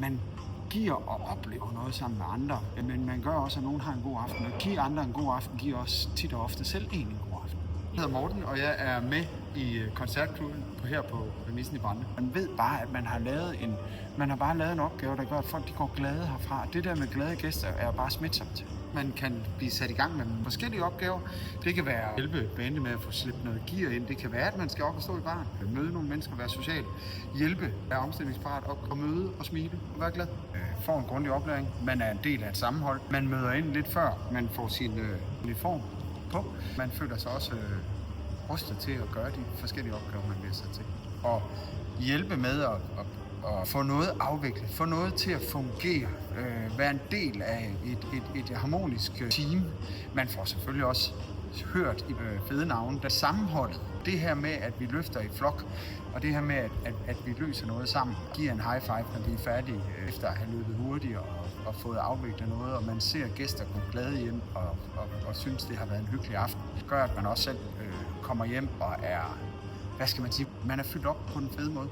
man giver og oplever noget sammen med andre, men man gør også, at nogen har en god aften. Og give andre en god aften, giver også tit og ofte selv en god aften. Jeg hedder Morten, og jeg er med i koncertklubben her på Remisen i Brande. Man ved bare, at man har bare lavet en opgave, der gør, at folk de går glade herfra. Det der med glade gæster er bare smitsomt. Man kan blive sat i gang med forskellige opgaver. Det kan være at hjælpe bandet med at få slippet noget gear ind. Det kan være, at man skal op og stå i baren, møde nogle mennesker, være social, hjælpe, være omstillingsparat og møde og smile og være glad. Får en grundig oplæring. Man er en del af et sammenhold. Man møder ind lidt før man får sin uniform på. Man føler sig også rustet til at gøre de forskellige opgaver, man bliver sat til. Og hjælpe med at få noget afviklet, få noget til at fungere, være en del af et harmonisk team. Man får selvfølgelig også hørt i fede navne, der sammenholdet. Det her med, at vi løfter i flok, og det her med, at vi løser noget sammen, giver en high five, når vi er færdige, efter at have løbet hurtigt og fået afviklet noget, og man ser gæster gå glade hjem og synes, det har været en hyggelig aften. Det gør, at man også selv kommer hjem og er, hvad skal man sige, man er fyldt op på den fede måde.